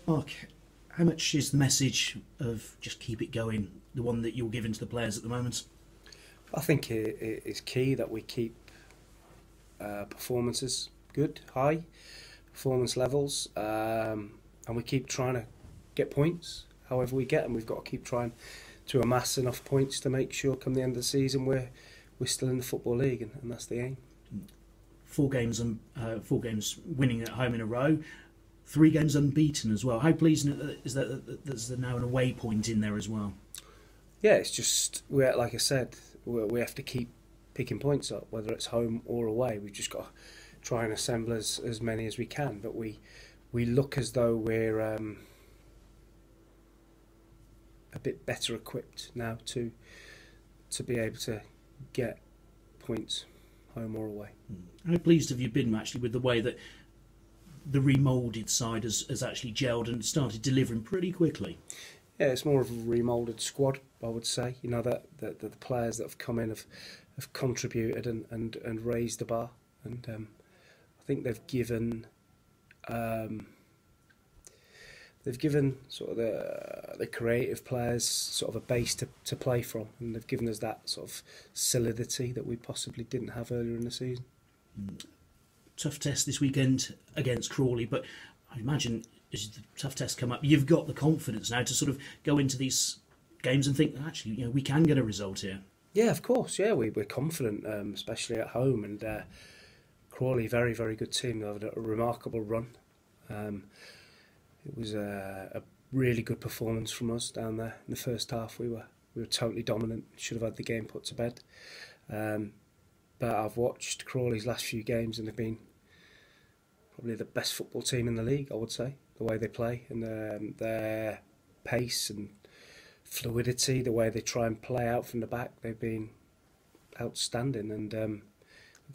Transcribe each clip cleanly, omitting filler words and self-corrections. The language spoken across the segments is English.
Mark, how much is the message of just keep it going the one that you're giving to the players at the moment? I think it is key that we keep performances good, high performance levels, and we keep trying to get points. However we get them, we've got to keep trying to amass enough points to make sure come the end of the season we're still in the Football League, and that's the aim. 4 games and 4 games winning at home in a row, 3 games unbeaten as well. How pleasing is that there's now an away point in there as well? Yeah, it's just like I said, we have to keep picking points up, whether it's home or away. We've just got to try and assemble as many as we can. But we look as though we're a bit better equipped now to be able to get points home or away. How pleased have you been actually with the way that the remoulded side has actually gelled and started delivering pretty quickly? Yeah, it's more of a remoulded squad, I would say. You know, that the players that have come in have contributed and raised the bar, and I think they've given sort of the creative players sort of a base to play from, and they've given us that sort of solidity that we possibly didn't have earlier in the season. Tough test this weekend against Crawley, but I imagine as the tough tests come up, you've got the confidence now to sort of go into these games and think, actually, we can get a result here. Yeah, of course. Yeah, we're confident, especially at home, and Crawley, very, very good team. They've had a remarkable run. It was a really good performance from us down there in the first half. We were totally dominant. Should have had the game put to bed. But I've watched Crawley's last few games, and they've been probably the best football team in the league, I would say. The way they play and their pace and fluidity, the way they try and play out from the back, they've been outstanding. And like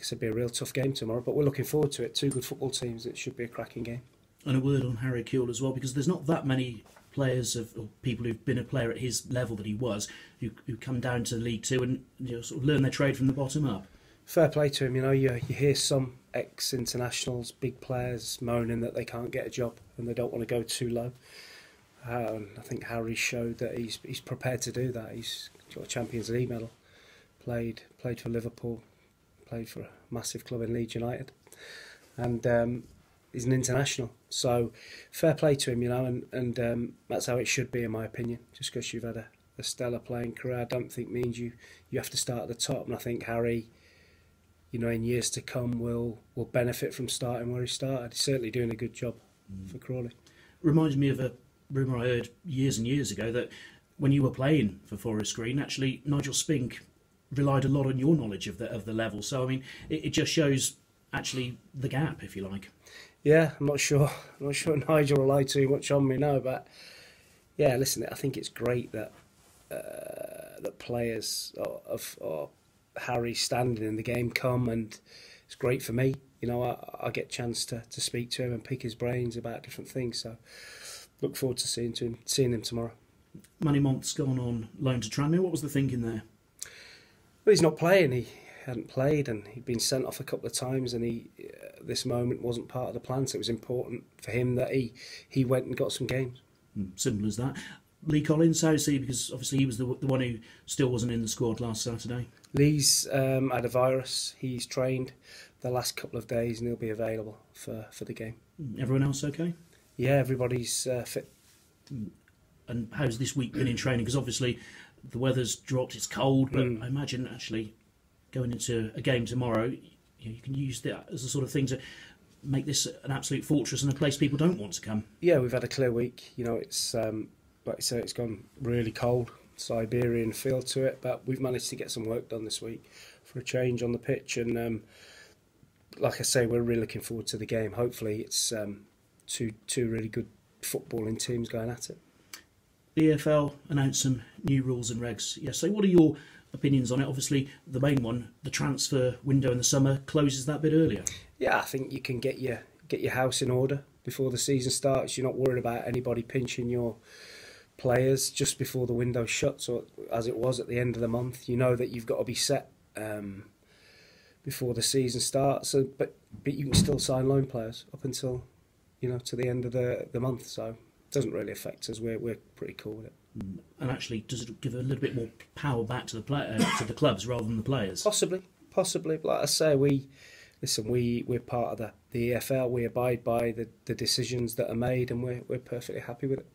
I said, it'll be a real tough game tomorrow, but we're looking forward to it. 2 good football teams. It should be a cracking game. And a word on Harry Kewell as well, because there's not that many players or people who've been a player at his level that he was who come down to League Two and sort of learn their trade from the bottom up. Fair play to him. You hear some ex-internationals, big players, moaning that they can't get a job and they don't want to go too low. I think Harry showed that he's prepared to do that. He's got a Champions League medal, played for Liverpool, played for a massive club in Leeds United, and he's an international. So fair play to him, and that's how it should be, in my opinion. Just because you've had a stellar playing career, I don't think means you have to start at the top. And I think Harry, in years to come, will benefit from starting where he started. He's certainly doing a good job for Crawley. Reminds me of a rumour I heard years and years ago that when you were playing for Forest Green, actually Nigel Spink relied a lot on your knowledge of the level. So I mean, it just shows actually the gap, if you like. Yeah, I'm not sure Nigel relied too much on me now, but yeah, listen, I think it's great that that players of Harry's standing in the game come, and it's great for me. I get a chance to speak to him and pick his brains about different things. So look forward to seeing him tomorrow. Manny Mont's gone on loan to Tranmere. What was the thinking there? Well, he's not playing. He hadn't played, and he'd been sent off a couple of times, and this moment wasn't part of the plan. So it was important for him that he went and got some games. Simple as that. Lee Collins, how is he? Because obviously he was the one who still wasn't in the squad last Saturday. Lee's had a virus. He's trained the last couple of days, and he'll be available for the game. Everyone else okay? Yeah, everybody's fit. And how's this week been in training? Because obviously the weather's dropped, it's cold, but I imagine actually going into a game tomorrow, you can use that as a sort of thing to make this an absolute fortress and a place people don't want to come. Yeah, we've had a clear week. It's like I say, it's gone really cold, Siberian feel to it, but we've managed to get some work done this week for a change on the pitch, and like I say, we're really looking forward to the game. Hopefully it's two really good footballing teams going at it. The EFL announced some new rules and regs yesterday. What are your opinions on it? Obviously, the main one, the transfer window in the summer, closes that bit earlier. Yeah, I think you can get your house in order before the season starts. You're not worried about anybody pinching your players just before the window shuts, or as it was at the end of the month. You know that you've got to be set before the season starts. So, but you can still sign loan players up until to the end of the month. So doesn't really affect us. We're pretty cool with it. And actually, does it give a little bit more power back to the clubs rather than the players? Possibly. Like I say, we're part of the EFL. We abide by the decisions that are made, and we're perfectly happy with it.